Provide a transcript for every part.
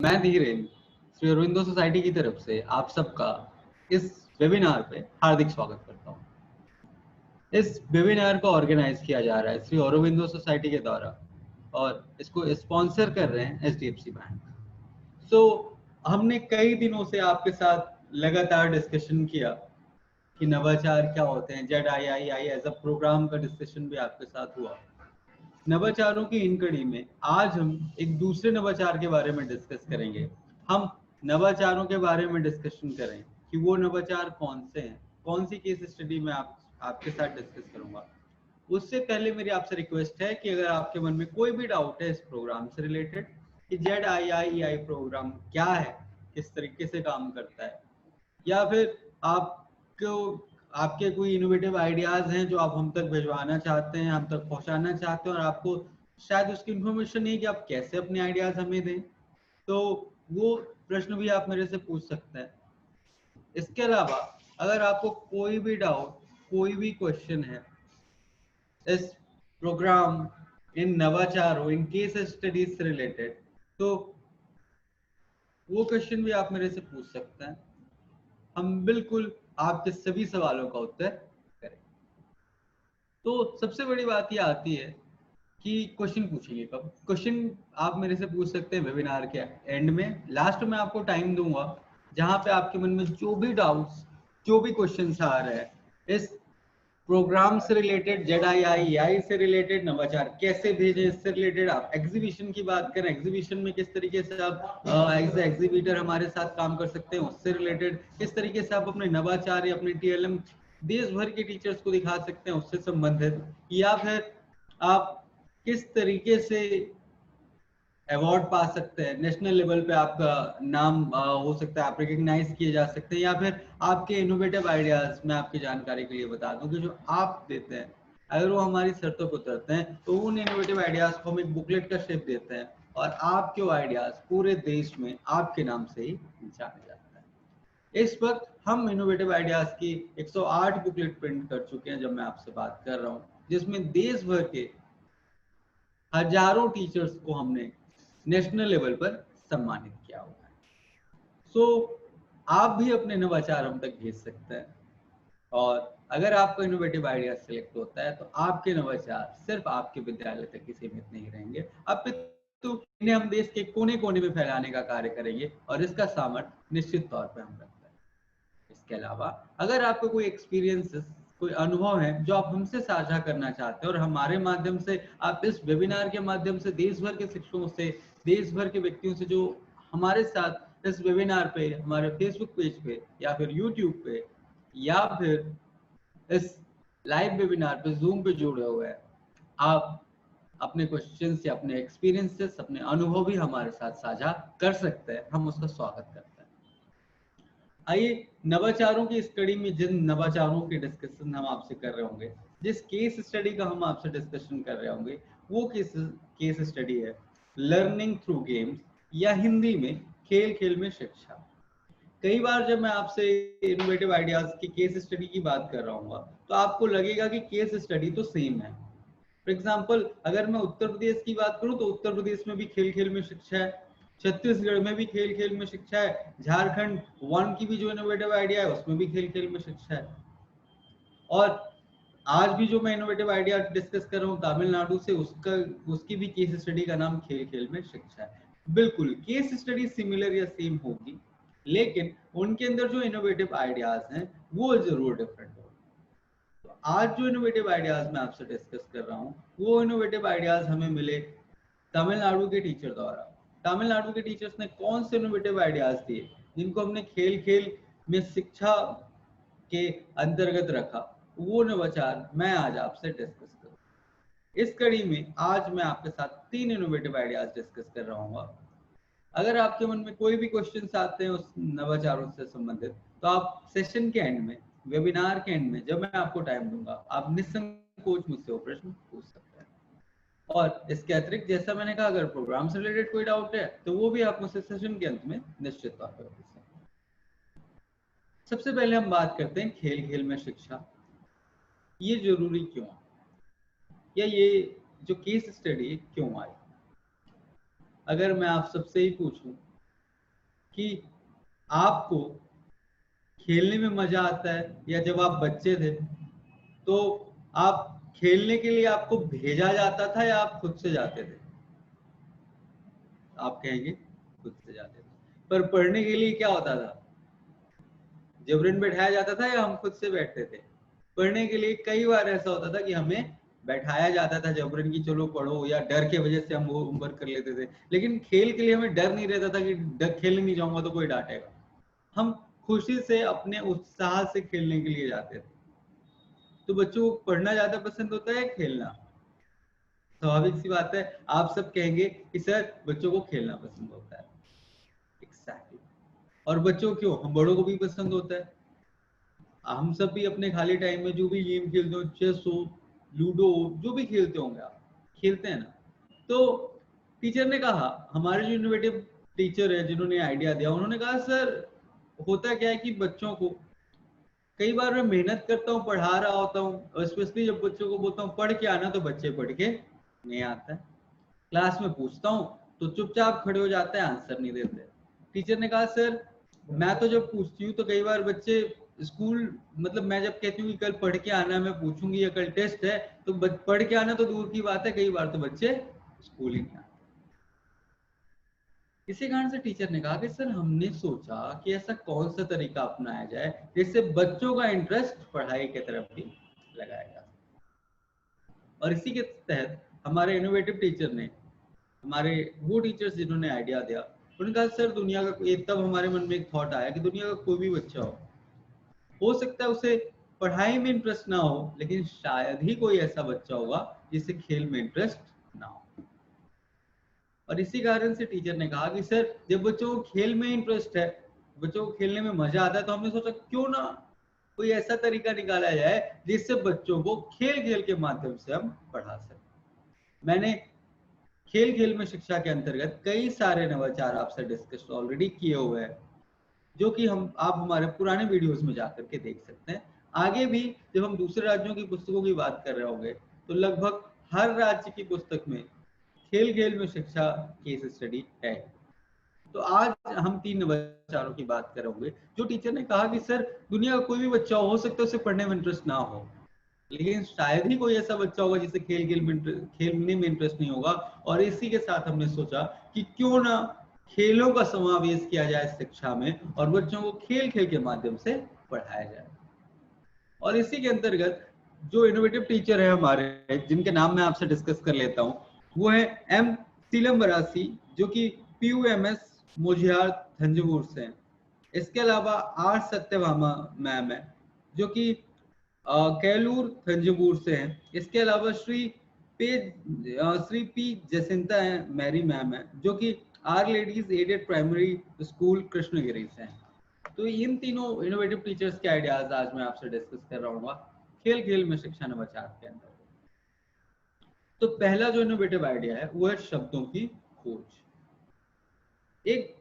मैं धीरेन श्री अरविंदो सोसाइटी की तरफ से आप सबका इस वेबिनार पे हार्दिक स्वागत करता हूँ। इस वेबिनार को ऑर्गेनाइज किया जा रहा है श्री अरविंदो सोसाइटी के द्वारा और इसको स्पॉन्सर कर रहे हैं HDFC बैंक। हमने कई दिनों से आपके साथ लगातार डिस्कशन किया कि नवाचार क्या होते हैं। ZIII एज अ प्रोग्राम का डिस्कशन भी आपके साथ हुआ। नवाचारों की इन कड़ी में आज हम एक दूसरे नवाचार के बारे में डिस्कस करेंगे। हम नवाचारों के बारे में डिस्कशन करें कि वो नवाचार कौन से हैं, कौन सी केस स्टडी में आपके साथ डिस्कस करूंगा। उससे पहले मेरी आपसे रिक्वेस्ट है कि अगर आपके मन में कोई भी डाउट है इस प्रोग्राम से रिलेटेड कि ZIII प्रोग्राम क्या है, किस तरीके से काम करता है, या फिर आपको आपके कोई इनोवेटिव आइडियाज हैं जो आप हम तक भिजवाना चाहते हैं, हम तक पहुंचाना चाहते हैं और आपको शायद उसकी इन्फॉर्मेशन नहीं है कि आप कैसे अपने आइडियाज हमें दें, तो वो प्रश्न भी आप मेरे से पूछ सकते हैं। इसके अलावा अगर आपको कोई भी डाउट, कोई भी क्वेश्चन है इस प्रोग्राम, इन नवाचारों, इन केस स्टडीज से रिलेटेड, तो वो क्वेश्चन भी आप मेरे से पूछ सकते हैं। हम बिल्कुल आपके सभी सवालों का उत्तर करें। तो सबसे बड़ी बात ये आती है कि क्वेश्चन पूछेंगे कब। क्वेश्चन आप मेरे से पूछ सकते हैं वेबिनार के एंड में, लास्ट में आपको टाइम दूंगा जहां पे आपके मन में जो भी डाउट्स, जो भी क्वेश्चंस आ रहे हैं इस प्रोग्राम से रिलेटेड, ZIII से रिलेटेड, नवाचार कैसे भेजें इससे रिलेटेड, आप एग्जीबिशन की बात करें, एग्जीबिशन में किस तरीके से आप एज एग्जीबिटर हमारे साथ काम कर सकते हैं उससे रिलेटेड, किस तरीके से आप अपने नवाचार या अपने TLM देश भर के टीचर्स को दिखा सकते हैं उससे संबंधित, या फिर आप किस तरीके से अवार्ड पा सकते हैं, नेशनल लेवल पे आपका नाम हो सकता है, आप रिकग्नाइज किए जा सकते हैं, या फिर आपके इनोवेटिव आइडियाज मैं आपकी जानकारी के लिए बता दूं कि जो आप देते हैं अगर वो हमारी शर्तों पर उतरते हैं तो उन इनोवेटिव आइडियाज को हम एक बुकलेट का शेप देते हैं और आपके आइडियाज पूरे देश में आपके नाम से ही जाने जाता है। इस वक्त हम इनोवेटिव आइडियाज की 108 बुकलेट प्रिंट कर चुके हैं जब मैं आपसे बात कर रहा हूँ, जिसमें देश भर के हजारों टीचर्स को हमने नेशनल लेवल पर सम्मानित किया हुआ है। आप भी अपने नवाचार हम तक भेज सकते हैं और अगर आपका इनोवेटिव आइडिया सिलेक्ट होता है तो आपके नवाचार सिर्फ आपके विद्यालय तक ही सीमित नहीं रहेंगे, अपितु इन्हें हम देश के कोने कोने में फैलाने का कार्य करेंगे और इसका सामर्थ्य निश्चित तौर पर हम रखते हैं। इसके अलावा अगर आपको कोई एक्सपीरियंसेस, कोई अनुभव है जो आप हमसे साझा करना चाहते हैं और हमारे माध्यम से, आप इस वेबिनार के माध्यम से देश भर के शिक्षकों से, देश भर के व्यक्तियों से जो हमारे साथ इस वेबिनार पे, हमारे फेसबुक पेज पे या फिर यूट्यूब पे या फिर इस लाइव वेबिनार पे जूम पे जुड़े हुए हैं, आप अपने क्वेश्चंस या अपने एक्सपीरियंसेस, अपने अनुभव भी हमारे साथ साझा कर सकते हैं। हम उसका स्वागत करते हैं। आइए नवाचारों की इस कड़ी में जिन नवाचारों के डिस्कशन हम आपसे कर रहे होंगे, जिस केस स्टडी का हम आपसे डिस्कशन कर रहे होंगे, वो केस स्टडी है लर्निंग थ्रू गेम्स, या हिंदी में खेल खेल में शिक्षा। कई बार जब मैं आपसे इनोवेटिव आइडियाज की केस स्टडी की बात कर रहा हूँ तो आपको लगेगा कि केस स्टडी तो सेम है। फॉर एग्जाम्पल अगर मैं उत्तर प्रदेश की बात करूं तो उत्तर प्रदेश में भी खेल खेल में शिक्षा है, छत्तीसगढ़ में भी खेल खेल में शिक्षा है, झारखंड वन की भी जो इनोवेटिव आइडिया है उसमें भी खेल खेल में शिक्षा है, और आज भी जो मैं इनोवेटिव आइडिया डिस्कस कर रहा हूँ तमिलनाडु से, उसकी भी केस स्टडी का नाम खेल खेल में शिक्षा है। बिल्कुल केस स्टडी सिमिलर या सेम होगी, लेकिन उनके अंदर जो इनोवेटिव आइडियाज हैं वो जरूर डिफरेंट होगा। तो आज जो इनोवेटिव आइडियाज मैं आपसे डिस्कस कर रहा हूँ वो इनोवेटिव आइडियाज हमें मिले तमिलनाडु के टीचर द्वारा। तमिलनाडु के टीचर्स ने कौन से इनोवेटिव आइडियाज दिए जिनको हमने खेल खेल में शिक्षा के अंतर्गत रखा, वो नवाचार मैं आज आपसे डिस्कस करूँ। इस कड़ी में आज मैं आपके साथ 3 इनोवेटिव आइडियाज डिस्कस कर रहा हूँ। अगर आपके मन में कोई भी क्वेश्चंस आते हैं उस नवाचारों से संबंधित तो आप सेशन के एंड में, वेबिनार के एंड में जब मैं आपको टाइम दूंगा, आप निसंकोच मुझसे वो प्रश्न पूछ सकते हैं। और इसके अतिरिक्त जैसा मैंने कहा, अगर प्रोग्राम से रिलेटेड कोई डाउट है तो वो भी आप मुझसे सेशन के अंत में निश्चित तौर पर पूछ सकते हैं। सबसे पहले हम बात करते हैं खेल खेल में शिक्षा, ये जरूरी क्यों, या ये जो केस स्टडी क्यों आई। अगर मैं आप सबसे ही पूछूं कि आपको खेलने में मजा आता है, या जब आप बच्चे थे तो आप खेलने के लिए आपको भेजा जाता था या आप खुद से जाते थे? आप कहेंगे खुद से जाते थे। पर पढ़ने के लिए क्या होता था? जबरन बैठाया जाता था या हम खुद से बैठते थे? पढ़ने के लिए कई बार ऐसा होता था कि हमें बैठाया जाता था जबरन की चलो पढ़ो, या डर के वजह से हम वो होमवर्क कर लेते थे। लेकिन खेल के लिए हमें डर नहीं रहता था कि डर खेलने नहीं जाऊंगा तो कोई डांटेगा। हम खुशी से अपने उत्साह से खेलने के लिए जाते थे। तो बच्चों को पढ़ना ज्यादा पसंद होता है खेलना? स्वाभाविक सी बात है, आप सब कहेंगे कि सर बच्चों को खेलना पसंद होता है। एग्जैक्टली। और बच्चों क्यों, हम बड़ों को भी पसंद होता है। हम सब भी अपने खाली टाइम में जो भी गेम खेलते हो, चेस हो, लूडो हो, जो भी खेलते होंगे आप, खेलते हैं ना। तो टीचर ने कहा, हमारे जो इनोवेटिव टीचर है जिन्होंने आइडिया दिया, उन्होंने कहा सर होता क्या है कि बच्चों को कई बार मैं मेहनत करता हूँ, पढ़ा रहा होता हूँ, और स्पेशली जब बच्चों को बोलता हूँ पढ़ के आना, तो बच्चे पढ़ के नहीं आता है। क्लास में पूछता हूँ तो चुपचाप खड़े हो जाते हैं, आंसर नहीं देते। टीचर ने कहा सर मैं तो जब पूछती हूँ तो कई बार बच्चे स्कूल, मतलब मैं जब कहती हूँ कि कल पढ़ के आना, मैं पूछूंगी या कल टेस्ट है, तो पढ़ के आना तो दूर की बात है, कई बार तो बच्चे स्कूल ही नहीं आते। इसी कारण से टीचर ने कहा कि सर हमने सोचा कि ऐसा कौन सा तरीका अपनाया जाए जिससे बच्चों का इंटरेस्ट पढ़ाई की तरफ भी लगाया जा सके। और इसी के तहत हमारे इनोवेटिव टीचर ने, हमारे वो टीचर्स जिन्होंने आइडिया दिया, उन्होंने कहा सर दुनिया का कोई, तब हमारे मन में एक थॉट आया कि दुनिया का कोई भी बच्चा हो सकता है उसे पढ़ाई में इंटरेस्ट ना हो, लेकिन शायद ही कोई ऐसा बच्चा होगा जिसे खेल में इंटरेस्ट ना हो। और इसी कारण से टीचर ने कहा कि सर जब बच्चों को खेल में इंटरेस्ट है, बच्चों को खेलने में मजा आता है, तो हमने सोचा क्यों ना कोई ऐसा तरीका निकाला जाए जिससे बच्चों को खेल खेल के माध्यम से हम पढ़ा सकें। मैंने खेल खेल में शिक्षा के अंतर्गत कई सारे नवाचार आपसे डिस्कस ऑलरेडी किए हुए हैं, जो कि आप हमारे पुराने वीडियोस में जाकर के देख सकते हैं। आगे भी जब हम दूसरे राज्यों की पुस्तकों की बात कर रहे होंगे तो लगभग हर राज्य की पुस्तक में खेल खेल में शिक्षा केस स्टडी है। तो आज हम 3 नवाचारों की बात करेंगे जो टीचर ने कहा कि सर दुनिया का कोई भी बच्चा हो सकता है उसे पढ़ने में इंटरेस्ट ना हो, लेकिन शायद ही कोई ऐसा बच्चा होगा जिसे खेलने में इंटरेस्ट नहीं होगा। और इसी के साथ हमने सोचा कि क्यों ना खेलों का समावेश किया जाए शिक्षा में, और बच्चों को खेल खेल के माध्यम से पढ़ाया जाए। और इसी के अंतर्गत जो इनोवेटिव टीचर है हमारे, जिनके नाम मैं आपसे डिस्कस कर लेता हूँ, वो है एम सिलम्बरासी, जो कि PUMS मोजियार थंजवूर से हैं। इसके अलावा आर सत्यभामा मैम है, जो कि कैलूर थंजवूर से हैं। इसके अलावा श्री पी जसिंता है, मैरी मैम है, जो कि R ladies aided primary school Krishnagiri से हैं। तो इन तीनों इनोवेटिव टीचर्स के आइडियाज आज मैं आपसे डिस्कस कर रहा हूँ खेल खेल में शिक्षा नवाचार के अंदर। तो पहला जो इनोवेटिव आइडिया है वो है शब्दों की खोज। एक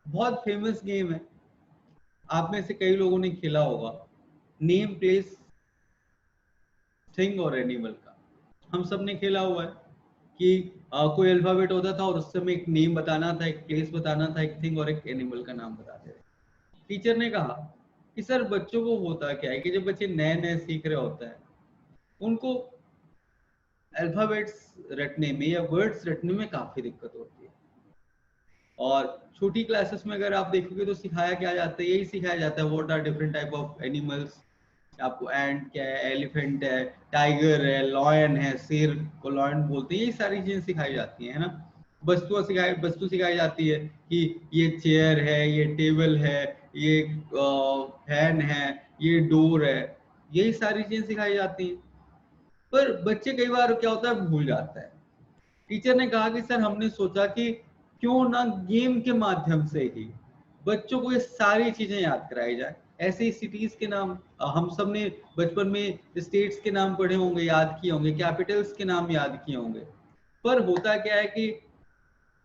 बहुत फेमस गेम है, आप में से कई लोगों ने खेला होगा, नेम प्लेस थिंग और एनिमल का। हम सब ने खेला हुआ है कि कोई अल्फाबेट होता था और उससे हमें एक नेम बताना था, एक प्लेस बताना था, एक थिंग और एक एनिमल का नाम बताते थे। टीचर ने कहा कि सर बच्चों को होता क्या है कि जब बच्चे नए नए सीख रहे होते हैं, उनको अल्फाबेट्स रटने में या वर्ड्स रटने में काफी दिक्कत होती है। और छोटी क्लासेस में अगर आप देखोगे तो सिखाया क्या जाता है, यही सिखाया जाता है what are different type of animals. आपको एंट क्या है, एलिफेंट है, टाइगर है, लॉयन है, शेर को लॉयन बोलते हैं, ये सारी चीजें सिखाई जाती है ना। वस्तु सिखाई जाती है कि ये चेयर है, ये टेबल है, ये फैन है, ये डोर है, यही सारी चीजें सिखाई जाती हैं। पर बच्चे कई बार क्या होता है भूल जाता है। टीचर ने कहा कि सर हमने सोचा कि क्यों ना गेम के माध्यम से ही बच्चों को ये सारी चीजें याद कराई जाए। ऐसे ही सिटीज के नाम हम सब ने बचपन में स्टेट्स के नाम पढ़े होंगे, याद किए होंगे, कैपिटल्स के नाम याद किए होंगे। पर होता क्या है कि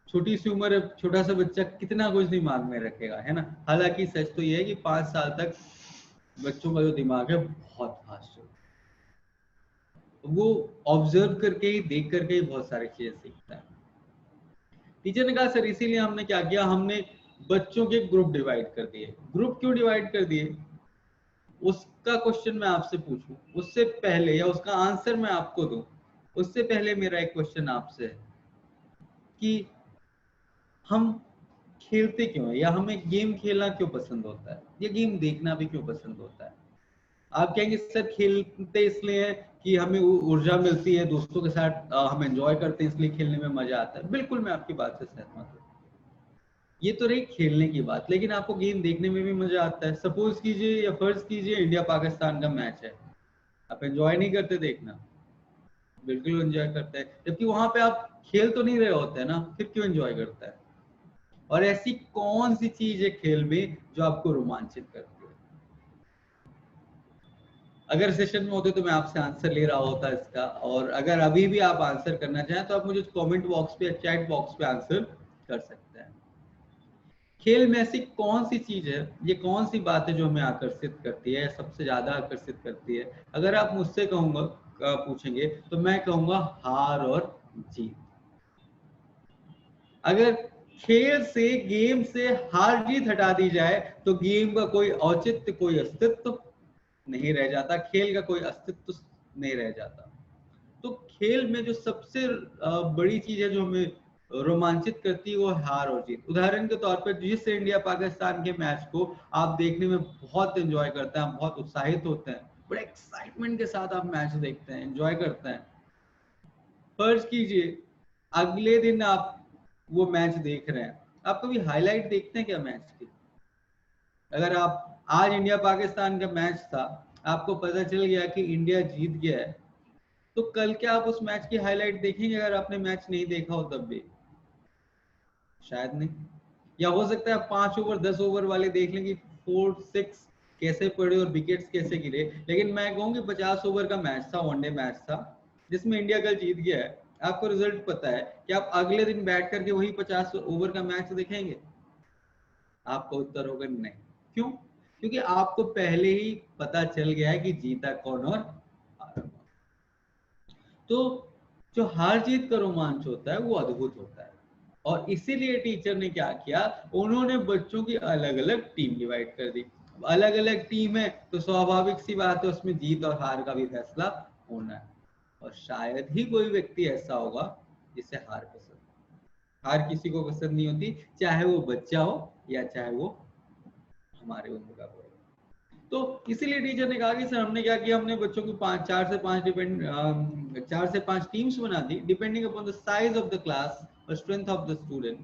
छोटी सी उम्र, छोटा सा बच्चा कितना कुछ दिमाग में रखेगा, है ना। हालांकि सच तो ये है कि 5 साल तक बच्चों का जो दिमाग है बहुत फास्ट है, वो ऑब्जर्व करके ही, देख करके ही बहुत सारी चीजें सीखता है। टीचर ने कहा सर इसीलिए हमने क्या किया, हमने बच्चों के ग्रुप डिवाइड कर दिए। ग्रुप क्यों डिवाइड कर दिए, उसका क्वेश्चन मैं आपसे पूछूं उससे पहले, या उसका आंसर मैं आपको दूं उससे पहले मेरा एक क्वेश्चन आपसे है कि हम खेलते क्यों है, या हमें गेम खेलना क्यों पसंद होता है, या गेम देखना भी क्यों पसंद होता है। आप कहेंगे सर खेलते इसलिए है कि हमें ऊर्जा मिलती है, दोस्तों के साथ हम एंजॉय करते हैं इसलिए खेलने में मजा आता है। बिल्कुल मैं आपकी बात से सहमत हूँ, ये तो रही खेलने की बात, लेकिन आपको गेम देखने में भी मजा आता है। सपोज कीजिए या फर्ज कीजिए इंडिया पाकिस्तान का मैच है, आप एंजॉय नहीं करते देखना, बिल्कुल एंजॉय करते हैं, जबकि वहां पे आप खेल तो नहीं रहे होते हैं ना, फिर क्यों एंजॉय करता है। और ऐसी कौन सी चीज है खेल में जो आपको रोमांचित करती है। अगर सेशन में होते तो मैं आपसे आंसर ले रहा होता इसका, और अगर अभी भी आप आंसर करना चाहें तो आप मुझे कमेंट बॉक्स पे, चैट बॉक्स पे आंसर कर सकते हैं। खेल में ऐसी कौन सी चीज है, ये कौन सी बात है जो हमें आकर्षित करती है, सबसे ज्यादा आकर्षित करती है। अगर आप मुझसे पूछेंगे तो मैं कहूंगा हार और जीत। अगर खेल से, गेम से हार जीत हटा दी जाए तो गेम का कोई औचित्य, कोई अस्तित्व नहीं रह जाता, खेल का कोई अस्तित्व नहीं रह जाता। तो खेल में जो सबसे बड़ी चीज है जो हमें रोमांचित करती है वो हार और जीत। उदाहरण के तौर पर जिस इंडिया पाकिस्तान के मैच को आप देखने में बहुत एंजॉय करते हैं, बहुत उत्साहित होते हैं, बड़े एक्साइटमेंट के साथ आप मैच देखते हैं, एंजॉय करते हैं। फर्ज कीजिए अगले दिन आप वो मैच देख रहे हैं, आप कभी हाईलाइट देखते हैं क्या मैच की। अगर आप आज इंडिया पाकिस्तान का मैच था, आपको पता चल गया कि इंडिया जीत गया है, तो कल क्या आप उस मैच की हाईलाइट देखेंगे अगर आपने मैच नहीं देखा हो तब भी? शायद नहीं। या हो सकता है आप 5 ओवर 10 ओवर वाले देख लें कि 4 6 कैसे पड़े और विकेट्स कैसे गिरे, लेकिन मैं कहूँ 50 ओवर का मैच था, वनडे मैच था जिसमें इंडिया कल जीत गया है, आपको रिजल्ट पता है कि आप अगले दिन बैठ करके वही 50 ओवर का मैच देखेंगे? आपका उत्तर होगा नहीं। क्यों? क्योंकि आपको पहले ही पता चल गया है कि जीता कौन और हारा कौन। तो जो हार जीत का रोमांच होता है वो अद्भुत होता है, और इसीलिए टीचर ने क्या किया, उन्होंने बच्चों की अलग अलग टीम डिवाइड कर दी। अलग अलग टीम है तो स्वाभाविक सी बात है उसमें जीत और हार का भी फैसला होना है, और शायद ही कोई व्यक्ति ऐसा होगा जिसे हार पसंद। हार किसी को पसंद नहीं होती, चाहे वो बच्चा हो या चाहे वो हमारे उम्र का कोई। तो इसीलिए टीचर ने कहा कि सर हमने क्या किया, हमने बच्चों को 4 से 5 टीम्स बना दी depending upon the size of the class और स्ट्रेंथ ऑफ द स्टूडेंट्स।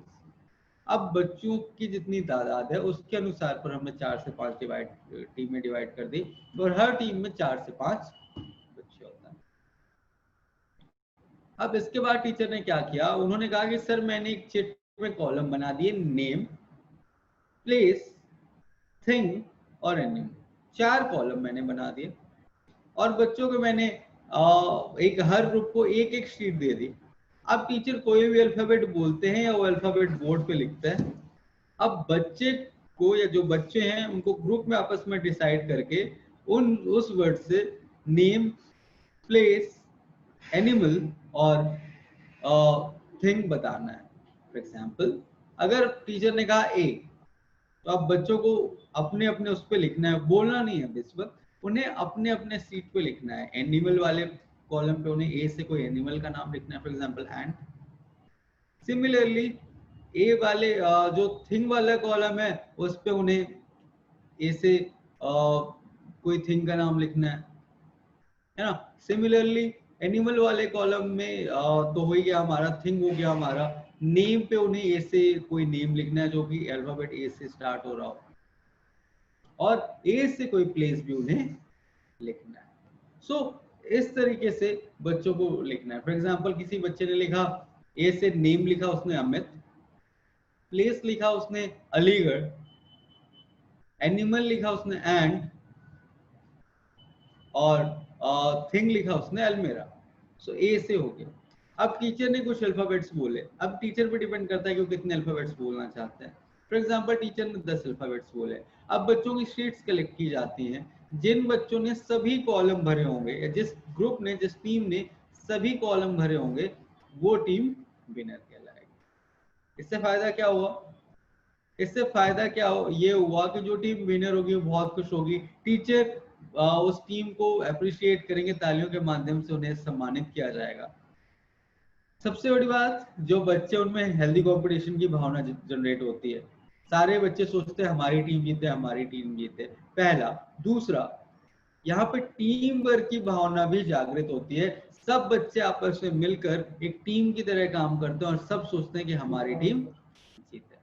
अब बच्चों की जितनी तादाद है उसके अनुसार पर हमने 4 से 5 टीम में डिवाइड कर दी, और हर टीम में 4 से 5 बच्चे होता है। अब इसके बाद टीचर ने क्या किया, उन्होंने कहा कि सर मैंने एक चिट में कॉलम बना दिए, नेम, प्लेस, थिंग और एनिमल। 4 कॉलम मैंने बना दिए, और बच्चों को मैंने एक हर ग्रुप को एक एक शीट दे दी। अब टीचर कोई भी अल्फाबेट बोलते हैं या वो अल्फाबेट बोर्ड पे लिखते हैं। अब बच्चे को, या जो बच्चे हैं उनको ग्रुप में आपस में डिसाइड करके उस वर्ड से नेम, प्लेस, एनिमल और थिंग बताना है। फॉर एग्जाम्पल अगर टीचर ने कहा ए, तो आप बच्चों को अपने अपने उस पर लिखना है, बोलना नहीं है इस वक्त, उन्हें अपने अपने सीट पे लिखना है। एनिमल वाले कॉलम पे उन्हें ए से कोई एनिमल का नाम लिखना है, फॉर एग्जांपल एंट। सिमिलरली ए वाले जो थिंग वाला कॉलम है उस पे उन्हें ए से कोई थिंग का नाम लिखना है ना। सिमिलरली एनिमल वाले कॉलम में तो हो गया हमारा, थिंग हो गया हमारा। नेम पे उन्हें ए से कोई नेम लिखना है जो कि अल्फाबेट ए से स्टार्ट हो रहा हो, और ए से कोई प्लेस भी उन्हें लिखना है। सो इस तरीके से बच्चों को लिखना है। फॉर एग्जांपल किसी बच्चे ने लिखा, ए से नेम लिखा उसने अमित, प्लेस लिखा उसने अलीगढ़, एनिमल लिखा उसने एंड, और थिंग लिखा उसने अलमेरा। सो ए से हो गया। अब टीचर ने कुछ अल्फाबेट्स बोले, अब टीचर पे डिपेंड करता है कि वो कितने अल्फाबेट्स बोलना चाहते हैं। फॉर एग्जांपल टीचर ने 10 अल्फाबेट्स बोले। अब बच्चों की शीट्स कलेक्ट की जाती हैं, जिन बच्चों ने सभी कॉलम भरे होंगे, या जिस ग्रुप ने, जिस टीम ने सभी कॉलम भरे होंगे, वो टीम विनर कहलाएगी। इससे फायदा क्या हुआ, इससे फायदा क्या ये हुआ कि जो टीम विनर होगी वो बहुत खुश होगी, टीचर उस टीम को अप्रिशिएट करेंगे, तालियों के माध्यम से उन्हें सम्मानित किया जाएगा। सबसे बड़ी बात, जो बच्चे उनमें हेल्दी कंपटीशन की भावना जनरेट होती है। सारे बच्चे सोचते हैं हमारी टीम जीते, हमारी टीम जीते, पहला। दूसरा, यहाँ पे टीम वर्क की भावना भी जागृत होती है। सब बच्चे आपस में मिलकर एक टीम की तरह काम करते हैं और सब सोचते हैं कि हमारी टीम जीते।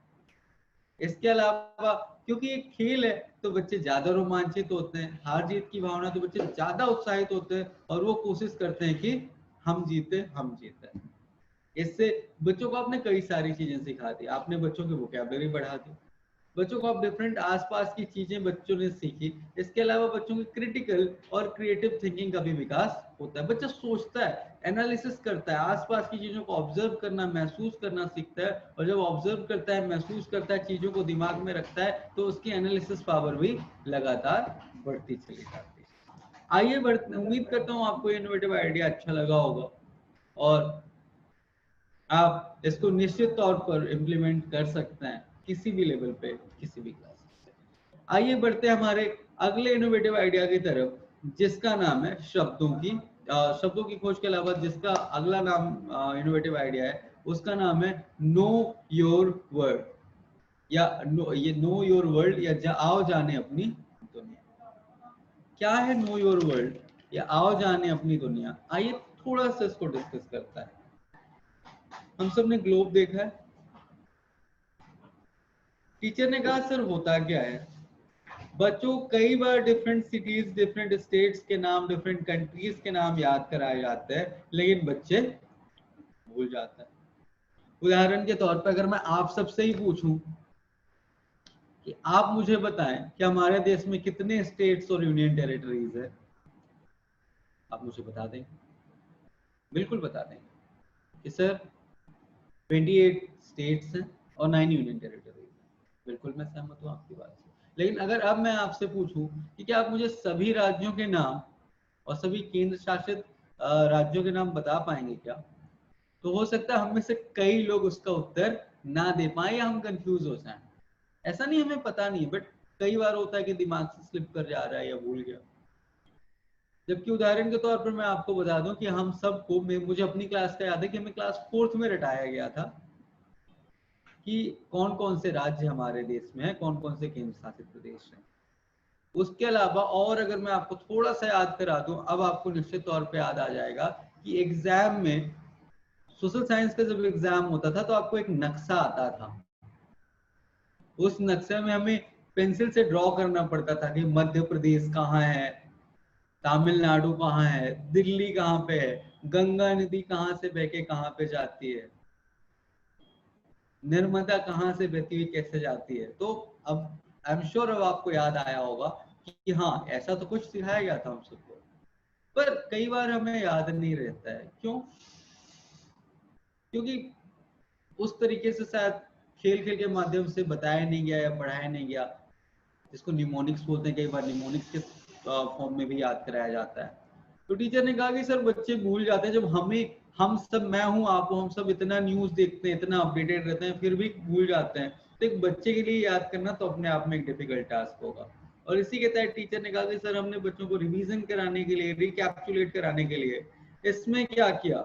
इसके अलावा क्योंकि एक खेल है तो बच्चे ज्यादा रोमांचित होते हैं, हार जीत की भावना तो बच्चे ज्यादा उत्साहित होते हैं और वो कोशिश करते हैं कि हम जीते, हम जीते। इससे बच्चों को आपने कई सारी चीजें सिखा दी, आपने बच्चों की वोकैबुलरी बढ़ा दी, बच्चों को आप डिफरेंट आसपास की चीजें बच्चों ने सीखी। इसके अलावा बच्चों की क्रिटिकल और क्रिएटिव थिंकिंग का भी विकास होता है। बच्चा सोचता है, एनालिसिस करता है, आसपास की चीजों को ऑब्जर्व करना, महसूस करना सीखता है, और जब ऑब्जर्व करता है, महसूस करता है, चीजों को दिमाग में रखता है, तो उसकी एनालिसिस पावर भी लगातार बढ़ती चली जाती है। आइए उम्मीद करता हूँ आपको इनोवेटिव आइडिया अच्छा लगा होगा और आप इसको निश्चित तौर पर इम्प्लीमेंट कर सकते हैं किसी भी लेवल पे, किसी भी क्लास से। आइए बढ़ते हैं हमारे अगले इनोवेटिव आइडिया की तरफ, जिसका नाम है शब्दों की खोज के अलावा जिसका अगला नाम इनोवेटिव आइडिया है, उसका नाम है नो योर वर्ड, या ये नो योर वर्ल्ड, या आओ जाने अपनी दुनिया। क्या है नो योर वर्ल्ड या आओ जाने अपनी दुनिया? आइए थोड़ा सा इसको डिस्कस करता है। हम सब ने ग्लोब देखा है। टीचर ने कहा सर होता क्या है? बच्चों कई बार डिफरेंट सिटीज, डिफरेंट स्टेट्स के नाम, डिफरेंट कंट्रीज के नाम याद कराए जाते हैं, लेकिन बच्चे भूल जाते हैं। उदाहरण के तौर पर अगर मैं आप सबसे ही पूछूं कि आप मुझे बताएं कि हमारे देश में कितने स्टेट्स और यूनियन टेरिटरीज है, आप मुझे बता दें, बिल्कुल बता दें कि सर 28 स्टेट्स हैं और 9 यूनियन टेरिटरीज हैं। बिल्कुल मैं सहमत हूँ आपकी बात से। लेकिन अगर अब मैं आपसे पूछूं कि क्या आप मुझे सभी राज्यों के नाम और सभी केंद्र शासित राज्यों के नाम बता पाएंगे क्या? तो हो सकता है हम में से कई लोग उसका उत्तर ना दे पाए या हम कंफ्यूज हो जाएं। ऐसा नहीं हमें पता नहीं, बट कई बार होता है कि दिमाग से स्लिप कर जा रहा है या भूल गया। जबकि उदाहरण के तौर पर मैं आपको बता दूं कि हम सबको, मुझे अपनी क्लास का याद है कि हमें क्लास 4th में रटाया गया था कि कौन कौन से राज्य हमारे देश में है, कौन कौन से केंद्र शासित प्रदेश हैं। उसके अलावा और अगर मैं आपको थोड़ा सा याद करा दूं, अब आपको निश्चित तौर पे याद आ जाएगा कि एग्जाम में, सोशल साइंस का जब एग्जाम होता था तो आपको एक नक्शा आता था। उस नक्शे में हमें पेंसिल से ड्रॉ करना पड़ता था कि मध्य प्रदेश कहाँ है, तमिलनाडु कहाँ है, दिल्ली कहाँ पे है, गंगा नदी कहाँ से बह के कहाँ पे जाती है, नर्मदा कहाँ से बहती हुई कैसे जाती है। तो अब आई एम श्योर अब आपको याद आया होगा कि हाँ, ऐसा तो कुछ सिखाया गया था हम सबको, पर कई बार हमें याद नहीं रहता है। क्यों? क्योंकि उस तरीके से शायद खेल खेल के माध्यम से बताया नहीं गया या पढ़ाया नहीं गया, जिसको निमोनिक्स बोलते हैं। कई बार निमोनिक्स के फॉर्म में भी याद कराया जाता है। तो टीचर ने कहा कि सर बच्चे भूल जाते हैं, जब हम सब, मैं हूँ, आप हो, हम सब इतना न्यूज देखते हैं, इतना अपडेटेड रहते हैं, फिर भी भूल जाते हैं। तो एक बच्चे के लिए याद करना तो अपने आप में एक डिफिकल्ट टास्क होगा। और इसी के तहत टीचर ने कहा कि सर हमने बच्चों को रिवीजन कराने के लिए, रिकैप्सुलेट कराने के लिए इसमें क्या किया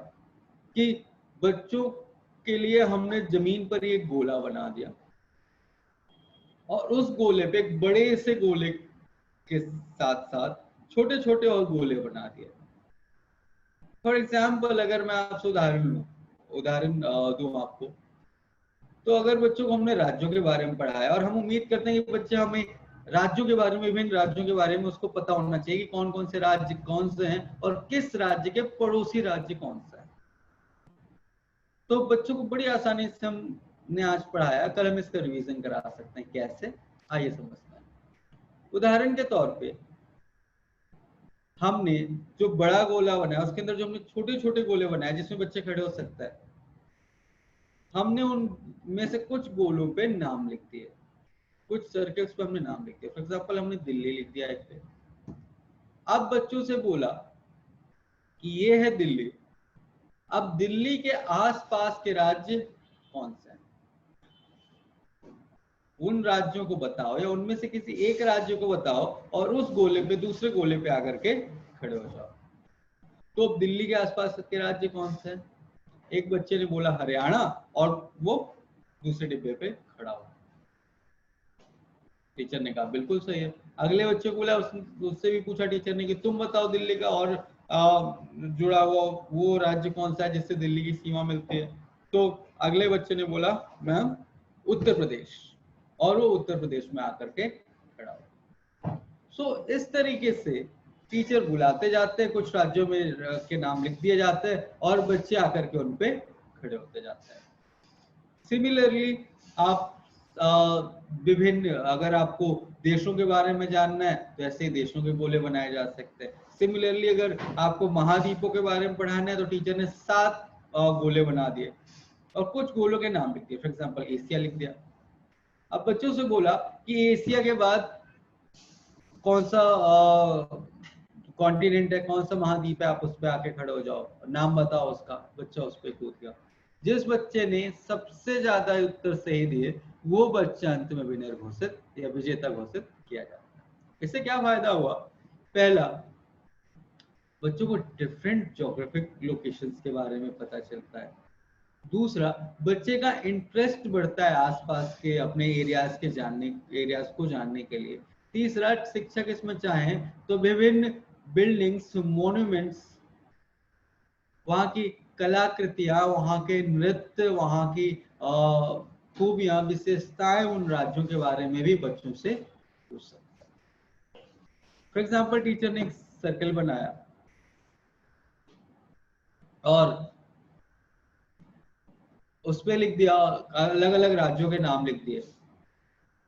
कि बच्चों के लिए हमने जमीन पर एक गोला बना दिया और उस गोले पे एक बड़े से गोले के साथ साथ छोटे छोटे और गोले बना दिए। फॉर एग्जाम्पल अगर मैं आपसे उदाहरण दूं आपको, तो अगर बच्चों को हमने राज्यों के बारे में पढ़ाया और हम उम्मीद करते हैं कि बच्चे हमें राज्यों के बारे में, विभिन्न राज्यों के बारे में उसको पता होना चाहिए कि कौन कौन से राज्य कौन से हैं और किस राज्य के पड़ोसी राज्य कौन सा है। तो बच्चों को बड़ी आसानी से हमने आज पढ़ाया, कल हम इसका रिवीजन करा सकते हैं। कैसे? आइए समझते हैं। उदाहरण के तौर पे हमने जो बड़ा गोला बनाया उसके अंदर जो हमने छोटे छोटे गोले बनाए जिसमें बच्चे खड़े हो सकते हैं, हमने उनमें से कुछ गोलों पे नाम लिख दिए, कुछ सर्कल्स पे हमने नाम लिख दिया। फॉर एग्जाम्पल हमने दिल्ली लिख दिया एक पे। अब बच्चों से बोला कि ये है दिल्ली, अब दिल्ली के आसपास के राज्य कौन से हैं? उन राज्यों को बताओ या उनमें से किसी एक राज्य को बताओ और उस गोले पे दूसरे गोले पे आकर के खड़े हो जाओ। तो अब दिल्ली के आसपास के राज्य कौन से हैं? एक बच्चे ने बोला हरियाणा और वो दूसरे डिब्बे पे खड़ा हुआ। टीचर ने कहा बिल्कुल सही है। अगले बच्चे को बोला, उससे भी पूछा टीचर ने कि तुम बताओ दिल्ली का और जुड़ा हुआ वो राज्य कौन सा है जिससे दिल्ली की सीमा मिलती है। तो अगले बच्चे ने बोला मैम उत्तर प्रदेश, और वो उत्तर प्रदेश में आकर के खड़ा हुआ। सो इस तरीके से टीचर बुलाते जाते हैं, कुछ राज्यों में के नाम लिख दिए जाते हैं और बच्चे आकर के उन पे खड़े होते जाते हैं। सिमिलरली आप विभिन्न, अगर आपको देशों के बारे में जानना है तो ऐसे ही देशों के गोले बनाए जा सकते हैं। सिमिलरली अगर आपको महाद्वीपों के बारे में पढ़ाना है तो टीचर ने 7 गोले बना दिए और कुछ गोलों के नाम लिख दिए। फॉर एग्जांपल एशिया लिख दिया। अब बच्चों से बोला कि एशिया के बाद कौन सा कॉन्टिनेंट है, कौन सा महाद्वीप है, आप उस पर आके खड़े हो जाओ, नाम बताओ उसका। बच्चा उस पर कूद गया। जिस बच्चे ने सबसे ज्यादा उत्तर सही दिए वो बच्चा अंत में विनर घोषित या विजेता घोषित किया जाता है। इससे क्या फायदा हुआ? पहला, बच्चों को डिफरेंट ज्योग्राफिक लोकेशंस के बारे में पता चलता है। दूसरा, बच्चे का इंटरेस्ट बढ़ता है आसपास के अपने एरियाज को जानने के लिए। तीसरा, शिक्षक इसमें चाहे तो विभिन्न बिल्डिंग्स, मॉन्यूमेंट्स, वहाँ की कलाकृतियां, वहाँ के नृत्य, वहाँ की खूबियां, विशेषताएं उन राज्यों के बारे में भी बच्चों से पूछ सकते हैं। फॉर एग्जाम्पल टीचर ने एक सर्कल बनाया और उस पे लिख दिया, अलग अलग राज्यों के नाम लिख दिए।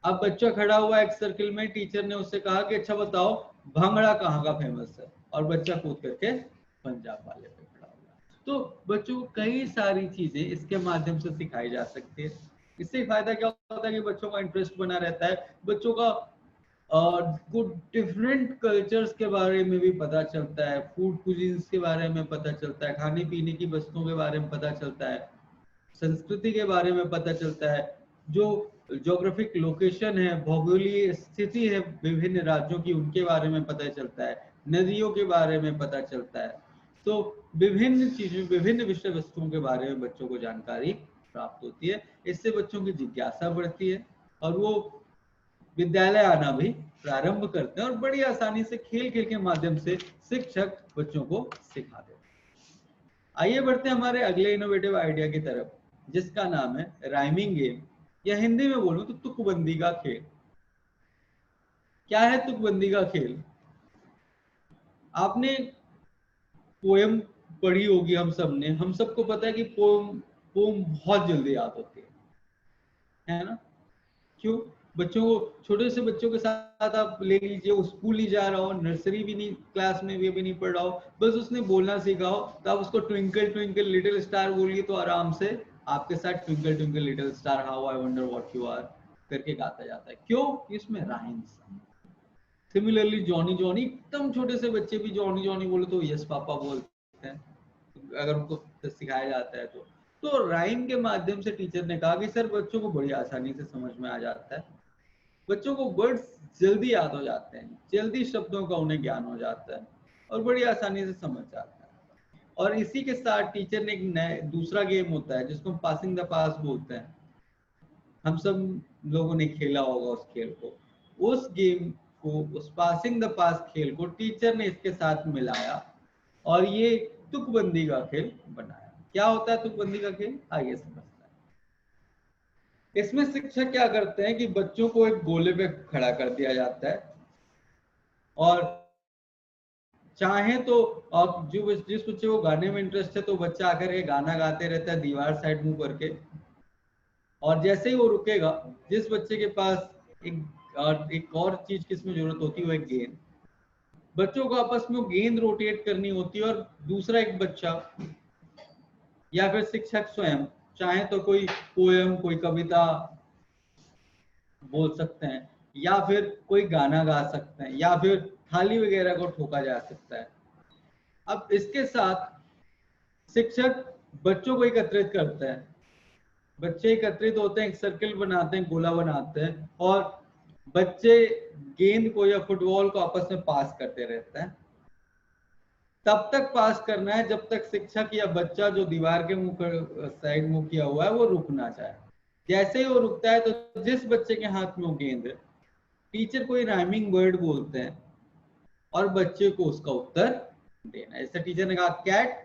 अब बच्चा खड़ा हुआ एक सर्कल में, टीचर ने उससे कहा कि अच्छा बताओ भांगड़ा कहाँ का फेमस है, और बच्चा कूद करके पंजाब वाले पे खड़ा हुआ। तो बच्चों को कई सारी चीजें इसके माध्यम से सिखाई जा सकती है। इससे फायदा क्या होता है कि बच्चों का इंटरेस्ट बना रहता है, बच्चों का कुछ डिफरेंट कल्चर्स के बारे में भी पता चलता है, फूड कुजीन्स के बारे में पता चलता है, खाने पीने की वस्तुओं के बारे में पता चलता है, संस्कृति के बारे में पता चलता है, जो ज्योग्राफिक लोकेशन है, भौगोलिक स्थिति है विभिन्न राज्यों की, उनके बारे में पता चलता है, नदियों के बारे में पता चलता है। तो विभिन्न चीजों, विभिन्न विषय वस्तुओं के बारे में बच्चों को जानकारी प्राप्त होती है। इससे बच्चों की जिज्ञासा बढ़ती है और वो विद्यालय आना भी प्रारंभ करते हैं और बड़ी आसानी से खेल खेल के माध्यम से शिक्षक बच्चों को सिखा देते हैं। आइए बढ़ते हैं हमारे अगले इनोवेटिव आइडिया की तरफ, जिसका नाम है राइमिंग गेम, या हिंदी में बोलूं तो तुकबंदी का खेल। क्या है तुकबंदी का खेल? आपने पोएम पढ़ी होगी, हम सब ने, हम सबको पता है कि पोएम बहुत जल्दी याद होती है ना? क्यों? बच्चों को, छोटे से बच्चों के साथ आप ले लीजिए, वो स्कूल नहीं जा रहा हो, नर्सरी भी नहीं, क्लास में भी अभी नहीं पढ़ रहा हो, बस उसने बोलना सीखा हो, तो आप उसको ट्विंकल ट्विंकल लिटिल स्टार बोलिए तो आराम से आपके साथ twinkle twinkle little star how I wonder what you are करके गाता जाता है। क्यों? इसमें राइम्स। सिमिलरली जॉनी जॉनी, एकदम छोटे से बच्चे भी जॉनी जॉनी बोले तो यस पापा बोलते हैं, अगर उनको सिखाया जाता है तो राइम के माध्यम से टीचर ने कहा कि सर बच्चों को बड़ी आसानी से समझ में आ जाता है, बच्चों को वर्ड्स जल्दी याद हो जाते हैं, जल्दी शब्दों का उन्हें ज्ञान हो जाता है और बड़ी आसानी से समझ जाता है। और इसी के साथ टीचर ने एक दूसरा गेम होता है जिसको पासिंग द पास बोलते हैं, हम सब लोगों ने खेला होगा उस खेल को। उस गेम को, उस पासिंग द पास खेल को टीचर ने इसके साथ मिलाया और ये तुकबंदी का खेल बनाया। क्या होता है तुकबंदी का खेल? आइए समझते हैं। इसमें शिक्षक क्या करते हैं कि बच्चों को एक गोले पे खड़ा कर दिया जाता है और चाहे तो आप जो जिस बच्चे को गाने में इंटरेस्ट है तो बच्चा आकर के गाना गाते रहता है दीवार साइड मुंह करके, और जैसे ही वो रुकेगा, जिस बच्चे के पास एक और चीज किसमें जरूरत होती है वो एक गेंद, बच्चों को आपस में गेंद रोटेट करनी होती है और दूसरा एक बच्चा या फिर शिक्षक स्वयं चाहे तो कोई पोयम, कोई कविता बोल सकते हैं या फिर कोई गाना गा सकते हैं या फिर थाली वगैरह को ठोका जा सकता है। अब इसके साथ शिक्षक बच्चों को एकत्रित करते हैं बच्चे एकत्रित होते हैं, एक सर्कल बनाते हैं, गोला बनाते हैं, और बच्चे गेंद को या फुटबॉल को आपस में पास करते रहते हैं। तब तक पास करना है जब तक शिक्षक या बच्चा जो दीवार के मुंह कर साइड मुंह किया हुआ है वो रुकना चाहे। जैसे ही वो रुकता है तो जिस बच्चे के हाथ में वो गेंद है, टीचर कोई राइमिंग वर्ड बोलते हैं और बच्चे को उसका उत्तर देना है। जैसे टीचर ने कहा कैट,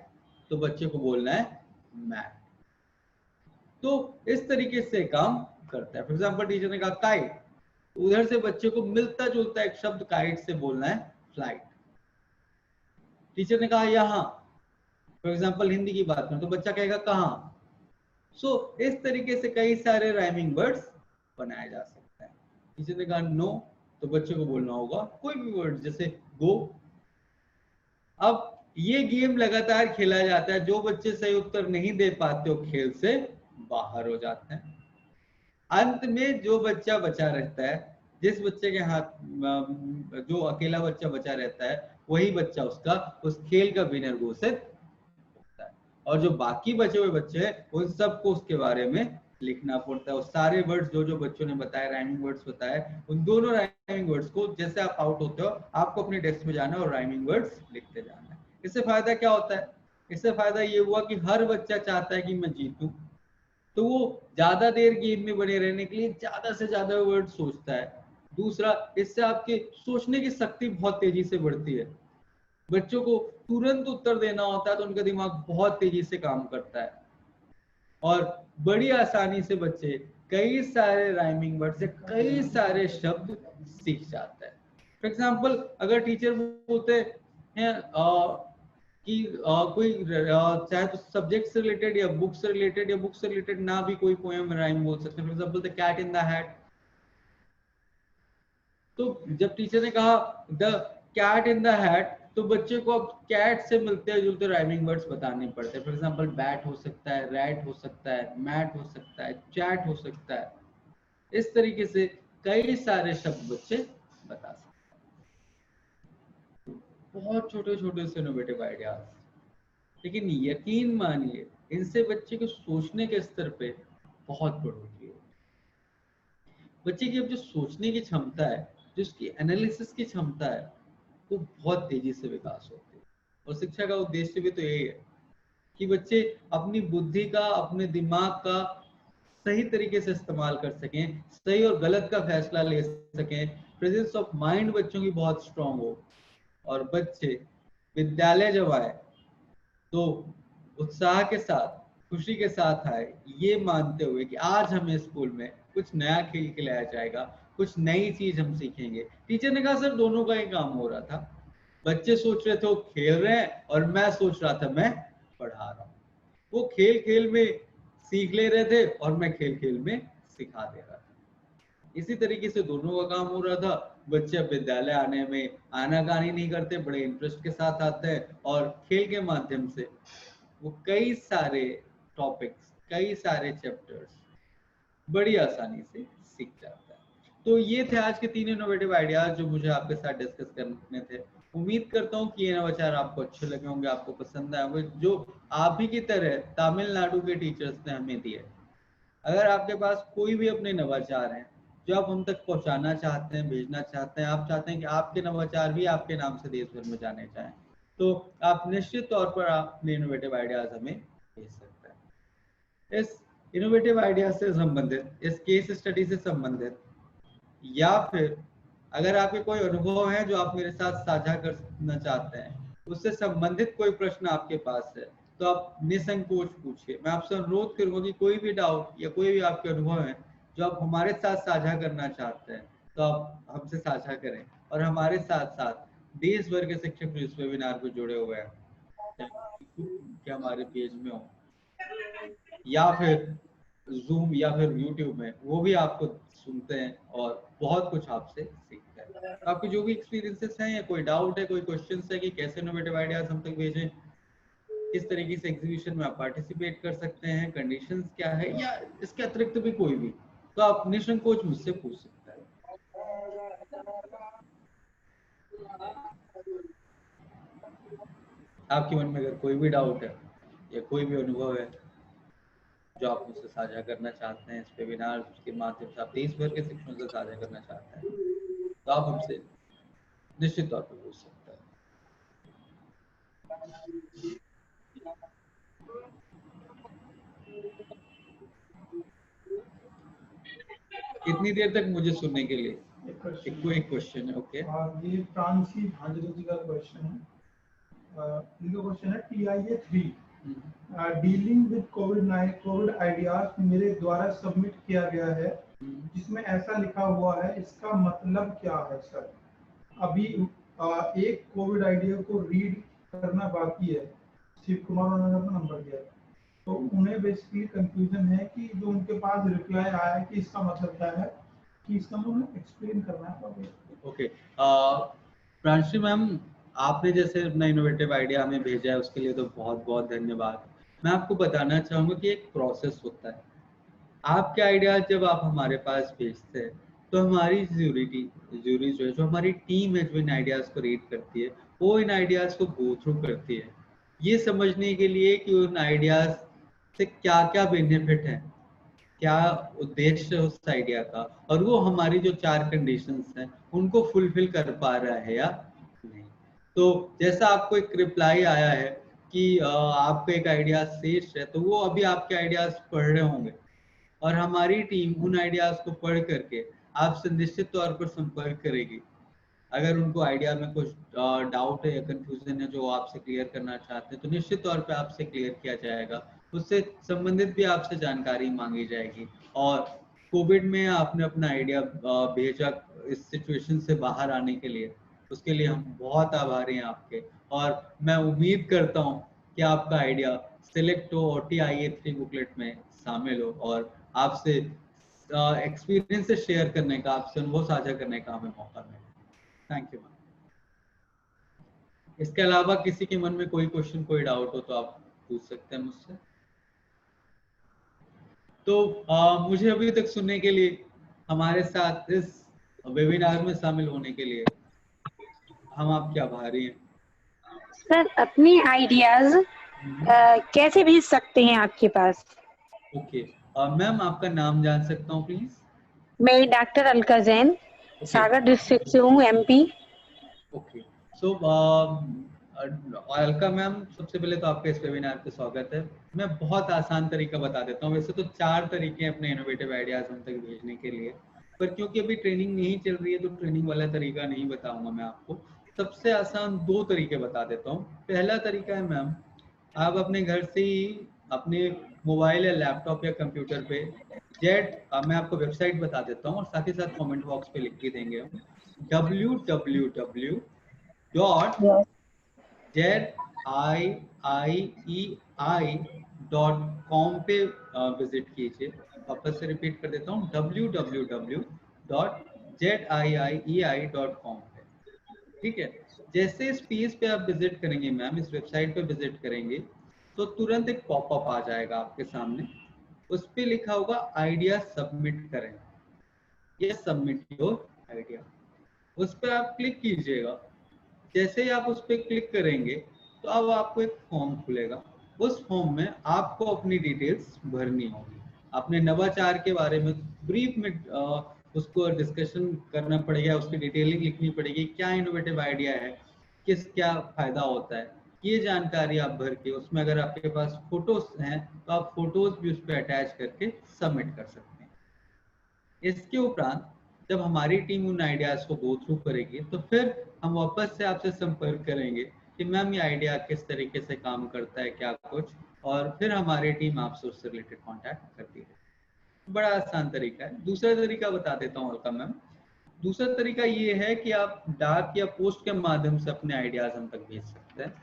तो बच्चे को बोलना है मैट। तो इस तरीके से काम करता है। फॉर एग्जाम्पल टीचर ने कहा काइट, उधर से बच्चे को मिलता जुलता एक शब्द काइट से बोलना है फ्लाइट। टीचर ने कहा यहाँ, फॉर एग्जाम्पल हिंदी की बात करें तो बच्चा कहेगा कहाँ। सो इस तरीके से कई सारे राइमिंग वर्ड्स बनाए जा सकते हैं। टीचर ने कहा नो, तो बच्चे को बोलना होगा कोई भी वर्ड, जैसे गो। अब ये गेम लगातार खेला जाता है, जो बच्चे सही उत्तर नहीं दे पाते वो खेल से बाहर हो जाते हैं। अंत में जो बच्चा बचा रहता है, जिस बच्चे के हाथ जो अकेला बच्चा बचा रहता है, वही बच्चा उसका उस खेल का विनर घोषित होता है। और जो बाकी बचे हुए बच्चे हैं उन सबको उसके बारे में लिखना पड़ता है। और सारे वर्ड्स जो जो बच्चों ने बताए, राइमिंग वर्ड्स बताए, उन दोनों राइमिंग वर्ड्स को जैसे आप आउट होते हो आपको अपने डेस्क में जाना है और राइमिंग वर्ड्स लिखते जाना है। इससे फायदा क्या होता है? इससे फायदा ये हुआ कि हर बच्चा चाहता है कि मैं जीतूं, तो वो ज्यादा देर गेम में बने रहने के लिए ज्यादा से ज्यादा वर्ड सोचता है। दूसरा, इससे आपके सोचने की शक्ति बहुत तेजी से बढ़ती है। बच्चों को तुरंत उत्तर देना होता है तो उनका दिमाग बहुत तेजी से काम करता है और बड़ी आसानी से बच्चे कई सारे राइमिंग वर्ड से कई सारे शब्द सीख जाते हैं। फॉर एग्जाम्पल, अगर टीचर बोलते हैं कि कोई चाहे तो सब्जेक्ट से रिलेटेड या बुक से रिलेटेड या बुक से रिलेटेड ना भी कोई पोएम राइम बोल सकते हैं। For example the cat in the hat, तो जब टीचर ने कहा the cat in the hat, तो बच्चे को अब कैट से मिलते जुलते राइमिंग वर्ड्स बताने पड़ते हैं। फॉर एग्जाम्पल बैट हो सकता है, रैट हो सकता है, मैट हो सकता है, चैट हो सकता है। इस तरीके से कई सारे शब्द बच्चे बता सकते हैं। बहुत छोटे छोटे से इनोवेटिव आइडियाज, लेकिन यकीन मानिए इनसे बच्चे के सोचने के स्तर पे बहुत बढ़ोतरी होगी। बच्चे की अब जो सोचने की क्षमता है, जो उसकी एनालिसिस की क्षमता है, वो बहुत तेजी से विकास होती है। और शिक्षा का उद्देश्य भी तो यही है कि बच्चे अपनी बुद्धि का, अपने दिमाग का सही तरीके से इस्तेमाल कर सकें, सही और गलत का फैसला ले सकें, प्रेजेंस ऑफ माइंड बच्चों की बहुत स्ट्रांग हो, और बच्चे विद्यालय जब आए तो उत्साह के साथ, खुशी के साथ आए, ये मानते हुए कि आज हमें स्कूल में कुछ नया खेल खिलाया जाएगा, कुछ नई चीज हम सीखेंगे। टीचर ने कहा सर दोनों का ही काम हो रहा था। बच्चे सोच रहे थे वो खेल रहे हैं और मैं सोच रहा था मैं पढ़ा रहा हूँ। वो खेल खेल में सीख ले रहे थे और मैं खेल खेल में सिखा दे रहा था। इसी तरीके से दोनों का काम हो रहा था। बच्चे अब विद्यालय आने में आनाकानी नहीं करते, बड़े इंटरेस्ट के साथ आते हैं और खेल के माध्यम से वो कई सारे टॉपिक्स, कई सारे चैप्टर्स बड़ी आसानी से सीख जाता है। तो ये थे आज के 3 इनोवेटिव आइडियाज जो मुझे आपके साथ डिस्कस करने थे। उम्मीद करता हूँ कि ये नवाचार आपको अच्छे लगे होंगे, आपको पसंद आए होंगे, जो आप ही की तरह तमिलनाडु के टीचर्स ने हमें दिए। अगर आपके पास कोई भी अपने नवाचार हैं जो आप हम तक पहुंचाना चाहते हैं, भेजना चाहते हैं, आप चाहते हैं कि आपके नवाचार भी आपके नाम से देश भर में जाने चाहें, तो आप निश्चित तौर पर अपने इनोवेटिव आइडियाज हमें भेज सकते हैं। इस इनोवेटिव आइडिया से संबंधित, इस केस स्टडी से संबंधित, या फिर अगर आपके कोई अनुभव है जो आप मेरे साथ साझा करना चाहते हैं, उससे संबंधित कोई प्रश्न आपके पास है, तो आप निसंकोच पूछिए। मैं आपसे अनुरोध करूंगा कि कोई भी डाउट या कोई भी आपके अनुभव है जो आप हमारे साथ साझा करना चाहते हैं, तो आप हमसे साझा करें। और हमारे साथ साथ देश भर के शिक्षक इस वेबिनार को जुड़े हुए हैं, क्या हमारे पेज में हो या फिर जूम या फिर यूट्यूब में, वो भी आपको सुनते हैं और बहुत कुछ आपसे सीखते हैं। तो आपके जो भी एक्सपीरियंसेस हैं या कोई डाउट है, कोई क्वेश्चन है कि कैसे इनोवेटिव आइडियाज हम तक भेजें, किस तरीके से एग्जीबिशन में आप पार्टिसिपेट कर सकते हैं, कंडीशंस क्या है, या इसके अतिरिक्त भी कोई भी, तो आप निसंकोच मुझसे पूछ सकते हैं। आपके मन में अगर कोई भी डाउट है या कोई भी अनुभव है जो आप मुझसे साझा करना चाहते हैं इस वेबिनार के माध्यम से, आप देश भर के शिक्षकों से साझा करना चाहते हैं, तो आप हमसे निश्चित तौर पर पूछ सकते हैं। कितनी देर तक मुझे सुनने के लिए? एक क्वेश्चन है। ओके, ये प्रांशी भांजरे जी का क्वेश्चन है। इनका क्वेश्चन है TIA 3 dealing with Covid ideas मेरे द्वारा सबमिट किया गया है, जिसमें ऐसा लिखा हुआ है, इसका मतलब क्या है सर? अभी एक कोविड आइडिया को रीड करना बाकी है। शिव कुमार उन्होंने अपना नंबर दिया, तो उन्हें बेसिकली कंफ्यूजन है कि जो उनके पास रिप्लाई आया है कि इसका मतलब क्या है, कि इसका मतलब एक्सप्लेन करना है। ओके, प्रांशी मैम, आपने जैसे अपना इनोवेटिव आइडिया हमें भेजा है उसके लिए तो बहुत बहुत धन्यवाद। मैं आपको बताना चाहूँगा कि एक प्रोसेस होता है। आपके आइडियाज जब आप हमारे पास भेजते हैं तो हमारी ज्यूरी जो है, जो हमारी टीम है जो इन आइडियाज को रीड करती है, वो इन आइडियाज को गो थ्रू करती है ये समझने के लिए कि उन आइडियाज से क्या क्या बेनिफिट है, क्या उद्देश्य है उस आइडिया का, और वो हमारी जो 4 कंडीशंस हैं उनको फुलफिल कर पा रहा है या नहीं। तो जैसा आपको एक रिप्लाई आया है कि आपका एक आइडिया शेष है, तो वो अभी आपके आइडियाज पढ़ रहे होंगे और हमारी टीम उन आइडियाज को पढ़ करके आपसे निश्चित तौर पर संपर्क करेगी। अगर उनको आइडिया में कुछ डाउट है या कंफ्यूजन है जो आपसे क्लियर करना चाहते हैं, तो निश्चित तौर पे आपसे क्लियर किया जाएगा। उससे संबंधित भी आपसे जानकारी मांगी जाएगी। और कोविड में आपने अपना आइडिया भेजा इस सिचुएशन से बाहर आने के लिए, उसके लिए हम बहुत आभारी हैं आपके। और मैं उम्मीद करता हूँ कि आपका आइडिया सिलेक्ट हो और TIA 3 बुकलेट में शामिल हो और आपसे एक्सपीरियंस से शेयर करने का, आपसे अनुभव साझा करने का हमें मौका मिले। Thank you ma'am. इसके अलावा किसी के मन में कोई क्वेश्चन, कोई डाउट हो तो आप पूछ सकते हैं मुझसे। तो मुझे अभी तक सुनने के लिए, हमारे साथ इस वेबिनार में शामिल होने के लिए हम आपके आभारी हैं। सर, अपने आइडियाज कैसे भेज सकते हैं आपके पास? ओके, मैम आपका नाम जान सकता हूँ प्लीज? मैं डॉक्टर अलका जैन, सागर डिस्ट्रिक्ट से हूँ, MP। ओके, सो अलका मैम, सबसे पहले तो आपका इस वेबिनार पे स्वागत है। मैं बहुत आसान तरीका बता देता हूँ। वैसे तो 4 तरीके हैं अपने इनोवेटिव आइडियाज हम तक भेजने के लिए, पर क्योंकि अभी ट्रेनिंग नहीं चल रही है तो ट्रेनिंग वाला तरीका नहीं बताऊंगा मैं आपको। सबसे आसान 2 तरीके बता देता हूँ। पहला तरीका है मैम, आप अपने घर से ही अपने मोबाइल या लैपटॉप या कंप्यूटर पे मैं आपको वेबसाइट बता देता हूँ और साथ ही साथ कमेंट बॉक्स पे लिख के देंगे हम, www.ziei.com पे विजिट कीजिए। वापस से रिपीट कर देता हूँ, www.ziei.com पे। ठीक है, जैसे इस पेज पे आप विजिट करेंगे मैम, इस वेबसाइट पे विजिट करेंगे तो तुरंत एक पॉपअप आ जाएगा आपके सामने। उस पे लिखा होगा आइडिया सबमिट करें या सबमिट योर आइडिया। उस पर आप क्लिक कीजिएगा। जैसे ही आप उस पर क्लिक करेंगे तो अब आपको एक फॉर्म खुलेगा। उस फॉर्म में आपको अपनी डिटेल्स भरनी होगी। आपने नवाचार के बारे में ब्रीफ में उसको डिस्कशन करना पड़ेगा, उसकी डिटेलिंग लिखनी पड़ेगी, क्या इनोवेटिव आइडिया है, क्या फायदा होता है, ये जानकारी आप भर के उसमें अगर आपके पास फोटोज हैं तो आप फोटोज भी उस पर अटैच करके सबमिट कर सकते हैं। इसके उपरांत जब हमारी टीम उन आइडियाज को गो थ्रू करेगी तो फिर हम वापस से आपसे संपर्क करेंगे कि मैम ये आइडिया किस तरीके से काम करता है, क्या कुछ, और फिर हमारी टीम आपसे उससे रिलेटेड कांटेक्ट करती है। बड़ा आसान तरीका है। दूसरा तरीका बता देता हूँ अलका मैम। दूसरा तरीका ये है कि आप डाक या पोस्ट के माध्यम से अपने आइडियाज हम तक भेज सकते हैं।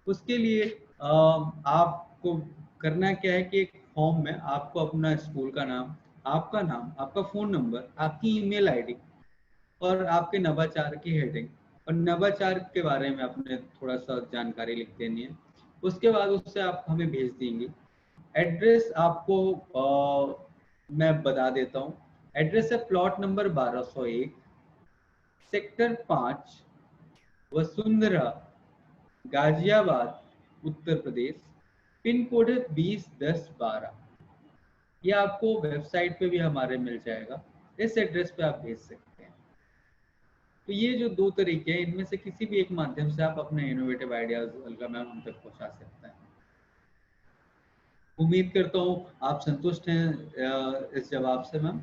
उसके लिए आपको करना क्या है कि एक फॉर्म में आपको अपना स्कूल का नाम, आपका फ़ोन नंबर, आपकी ईमेल आईडी और आपके नवाचार की हेडिंग और नवाचार के बारे में अपने थोड़ा सा जानकारी लिख देनी है। उसके बाद उससे आप हमें भेज देंगे। एड्रेस आपको मैं बता देता हूँ। एड्रेस है plot number 1201, sector 5, Vasundhara, Ghaziabad, Uttar Pradesh. Pin code है 201012। ये आपको वेबसाइट पे भी हमारे मिल जाएगा, इस एड्रेस पे आप भेज सकते हैं। तो ये जो 2 तरीके हैं, इनमें से किसी भी एक माध्यम से आप अपने इनोवेटिव आइडियाज अलका मैम हम तक पहुंचा सकते हैं। उम्मीद करता हूँ आप संतुष्ट हैं इस जवाब से मैम।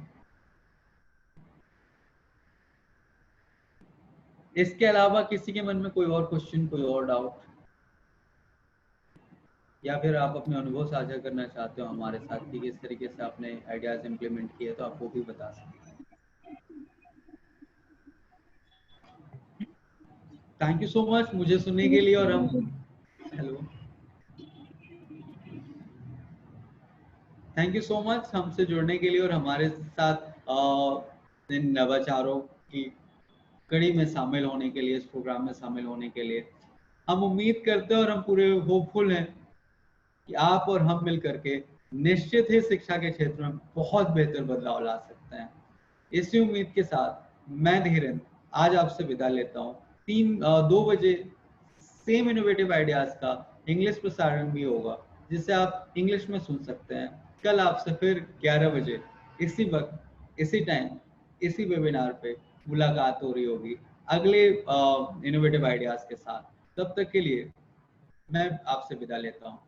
इसके अलावा किसी के मन में कोई और क्वेश्चन, कोई और डाउट, या फिर आप अपने अनुभव साझा करना चाहते हो हमारे साथ कि किस तरीके से आपने आइडियाज इम्प्लीमेंट किए, तो आप वो भी बता सकते हैं। थैंक यू सो मच मुझे सुनने के लिए, और हम hello thank you so much हमसे जुड़ने के लिए और हमारे साथ इन नवाचारों की कड़ी में शामिल होने के लिए, इस प्रोग्राम में शामिल होने के लिए। हम उम्मीद करते हैं और हम पूरे होपफुल हैं कि आप और हम मिलकर के निश्चित ही शिक्षा के क्षेत्र में बहुत बेहतर बदलाव ला सकते हैं। इसी उम्मीद के साथ मैं धीरेन्द्र आज आपसे विदा लेता हूँ। 2 बजे सेम इनोवेटिव आइडियाज का इंग्लिश प्रसारण भी होगा, जिसे आप इंग्लिश में सुन सकते हैं। कल आपसे फिर 11 बजे इसी वक्त, इसी टाइम, इसी वेबिनार पे मुलाकात हो रही होगी अगले इनोवेटिव आइडियाज के साथ। तब तक के लिए मैं आपसे विदा लेता हूँ।